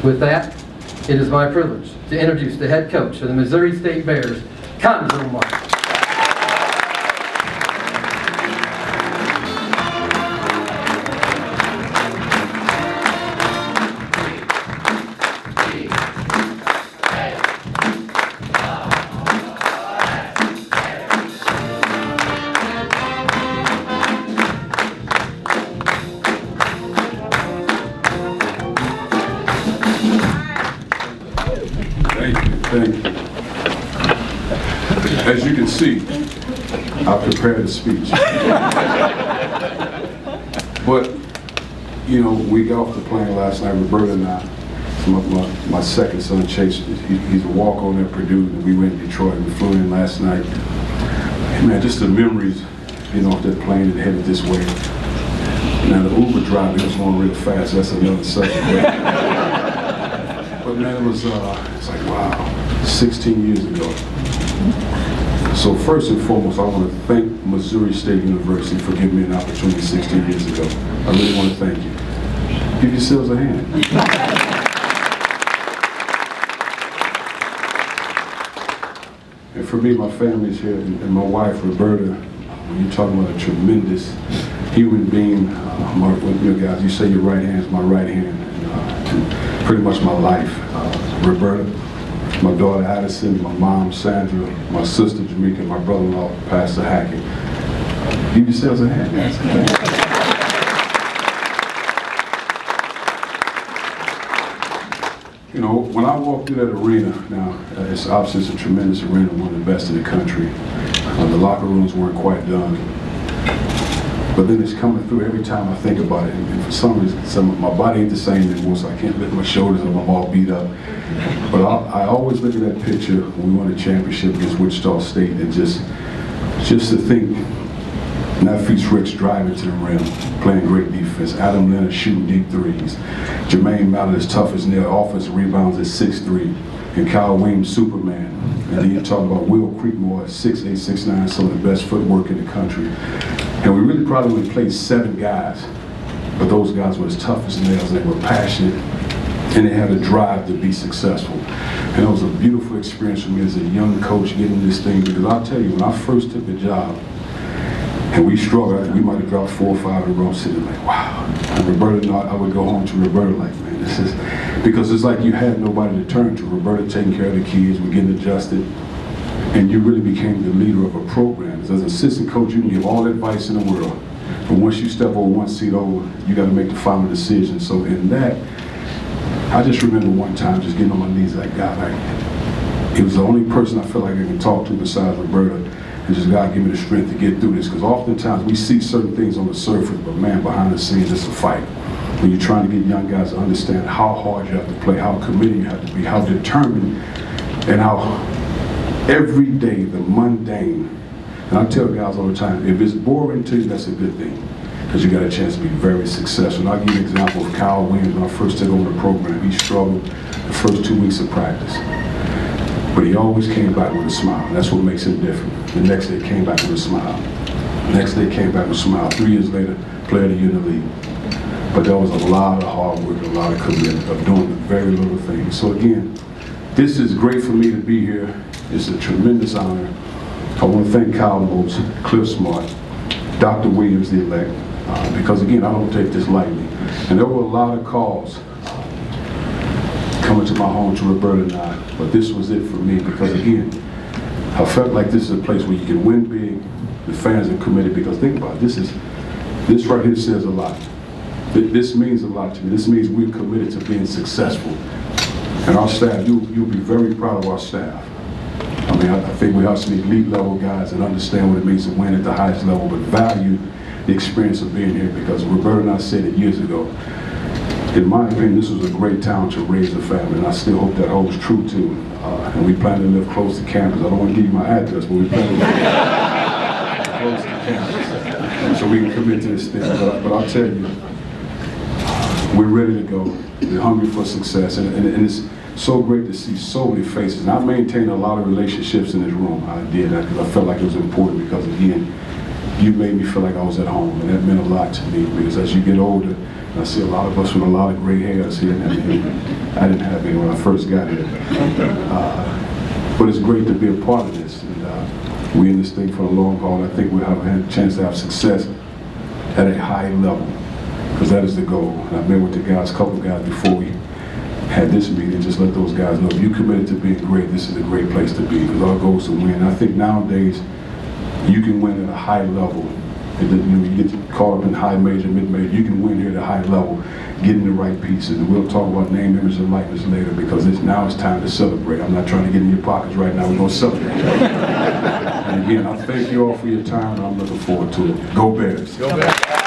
With that, it is my privilege to introduce the head coach of the Missouri State Bears, Cuonzo Martin. Thank you. As you can see, I prepared a speech. But, you know, we got off the plane last night, Roberta and I, my second son, Chase, he's a walk-on at Purdue, and we went to Detroit. We flew in last night. And man, just the memories, getting off that plane and headed this way. Now, the Uber driver was going real fast. That's another subject. But man, it was, it's like, wow, 16 years ago. So first and foremost, I want to thank Missouri State University for giving me an opportunity 16 years ago. I really want to thank you. Give yourselves a hand. And for me, my family's here, and my wife, Roberta, when you're talking about a tremendous human being, guys, you say your right hand is my right hand. And pretty much my life. Roberta, my daughter Addison, my mom Sandra, my sister Jamaica, my brother-in-law Pastor Hackett. Give yourselves a hand, guys. You know, when I walked through that arena, now it's obviously it's a tremendous arena, one of the best in the country. The locker rooms weren't quite done. But then it's coming through every time I think about it. And for some reason, my body ain't the same anymore, so I can't lift my shoulders up, I'm all beat up. But I always look at that picture when we won the championship against Wichita State, and just to think, Nafis Ricks driving to the rim, playing great defense, Adam Leonard shooting deep threes, Jermaine Mallett is tough as nail, offensive rebounds at 6'3", and Kyle Williams, Superman. And then you talk about Will Creekmore at 6'8", 6'9", some of the best footwork in the country. And we really probably would have played 7 guys, but those guys were as tough as nails, they were passionate, and they had a drive to be successful. And it was a beautiful experience for me as a young coach getting this thing, because I'll tell you, when I first took the job, and we struggled, we might have dropped 4 or 5 in a row, sitting like, wow. And Roberta, I would go home to Roberta like, man, this is, because it's like you had nobody to turn to. Roberta taking care of the kids, we're getting adjusted, and you really became the leader of a program. As an assistant coach, you can give all the advice in the world, but once you step over one seat over, you got to make the final decision. So in that, I just remember one time just getting on my knees like, God, it was the only person I felt like I could talk to besides Roberta, and just God give me the strength to get through this, because oftentimes we see certain things on the surface, but man, behind the scenes it's a fight. When you're trying to get young guys to understand how hard you have to play, how committed you have to be, how determined, and how every day, the mundane. And I tell guys all the time, if it's boring to you, that's a good thing, because you got a chance to be very successful. And I'll give you an example of Kyle Williams. When I first took over the program, he struggled the first 2 weeks of practice. But he always came back with a smile. That's what makes him different. The next day came back with a smile. The next day came back with a smile. 3 years later, player of the year in the league. But there was a lot of hard work, a lot of commitment of doing the very little things. So again, this is great for me to be here. It's a tremendous honor. I want to thank Kyle Motes, Cliff Smart, Dr. Williams, the elect, because again, I don't take this lightly. And there were a lot of calls coming to my home to Roberta and I, but this was it for me, because again, I felt like this is a place where you can win big, the fans are committed, because think about it, this right here says a lot. This means a lot to me. This means we're committed to being successful. And our staff, you'll be very proud of our staff. I mean, I think we have some elite level guys that understand what it means to win at the highest level, but value the experience of being here, because Roberta and I said it years ago. In my opinion, this was a great town to raise a family, and I still hope that holds true too. And we plan to live close to campus. I don't want to give you my address, but we plan to live close to campus, so we can commit to this thing. But I'll tell you, we're ready to go. We're hungry for success, and it's so great to see so many faces. And I maintained a lot of relationships in this room. I did that because I felt like it was important, because again, you made me feel like I was at home, and that meant a lot to me, because as you get older, I see a lot of us with a lot of gray hairs here. And I didn't have any when I first got here. But it's great to be a part of this. And we're in this thing for the long haul. I think we'll have a chance to have success at a high level, because that is the goal. And I've been with the guys, a couple guys before we had this meeting, just let those guys know, if you committed to being great, this is a great place to be, because our goal is to win. I think nowadays, you can win at a high level. And you get caught up in high major, mid major, you can win here at a high level, getting the right pieces. And we'll talk about name, image, and likeness later, because now it's time to celebrate. I'm not trying to get in your pockets right now, we're going to celebrate. And again, I thank you all for your time, and I'm looking forward to it. Go Bears. Go Bears.